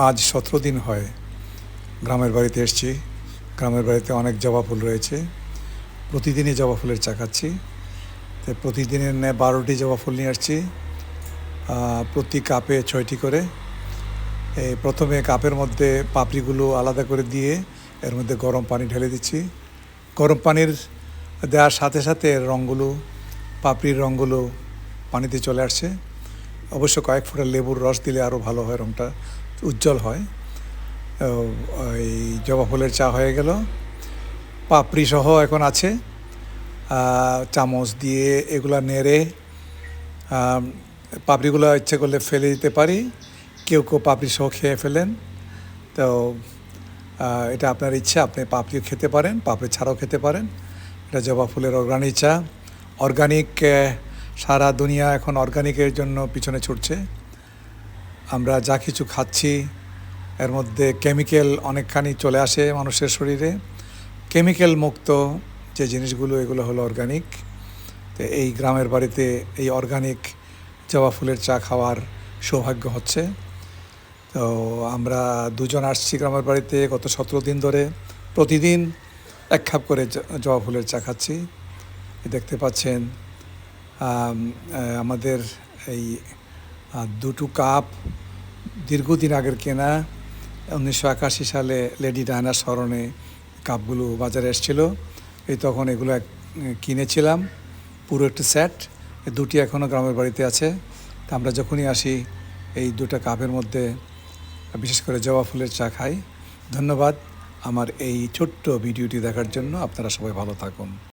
আজ 17 দিন হয় গ্রামের বাড়িতে এসেছি। গ্রামের বাড়িতে অনেক জবা ফুল রয়েছে। প্রতিদিনই জবা ফুলের চা খাচ্ছি। তো প্রতিদিনের ন্যায় 12টি জবা ফুল নিয়ে আসছি, প্রতি কাপে 6টি করে। প্রথমে কাপের মধ্যে পাপড়িগুলো আলাদা করে দিয়ে এর মধ্যে গরম পানি ঢেলে দিচ্ছি। গরম পানির দেওয়ার সাথে সাথে রঙগুলো, পাপড়ির রঙগুলো পানিতে চলে আসছে। অবশ্য কয়েক ফোঁটা লেবুর রস দিলে আরও ভালো হয়, রঙটা উজ্জ্বল হয়। এই জবা ফুলের চা হয়ে গেল। পাপড়ি সহ এখন আছে। চামচ দিয়ে এগুলা নেড়ে পাপড়িগুলো ইচ্ছে করলে ফেলে দিতে পারি, কেউ কেউ পাপড়ি সহ খেয়ে ফেলেন। তো এটা আপনার ইচ্ছা, আপনি পাপড়িও খেতে পারেন, পাপড়ি ছাড়াও খেতে পারেন। এটা জবা ফুলের অর্গানিক চা। অর্গানিক, সারা দুনিয়া এখন অর্গানিকের জন্য পিছনে ছুটছে। আমরা যা কিছু খাচ্ছি এর মধ্যে কেমিক্যাল অনেকখানি চলে আসে মানুষের শরীরে। কেমিক্যাল মুক্ত যে জিনিসগুলো, এগুলো হলো অর্গানিক। তো এই গ্রামের বাড়িতে এই অর্গানিক জবা ফুলের চা খাওয়ার সৌভাগ্য হচ্ছে। তো আমরা দুজন আসছি গ্রামের বাড়িতে গত 17 দিন ধরে। প্রতিদিন এক কাপ করে জবা ফুলের চা খাচ্ছি। দেখতে পাচ্ছেন আমাদের এই 2টো কাপ দীর্ঘদিন আগের কেনা। 1981 সালে লেডি ডায়নার স্মরণে কাপগুলো বাজারে এসেছিলো। তখন এগুলো কিনেছিলাম, পুরো একটা সেট। দুটি এখনও গ্রামের বাড়িতে আছে। তা আমরা যখনই আসি এই 2টা কাপের মধ্যে বিশেষ করে জবা ফুলের চা খাই। ধন্যবাদ আমার এই ছোট্ট ভিডিওটি দেখার জন্য। আপনারা সবাই ভালো থাকুন।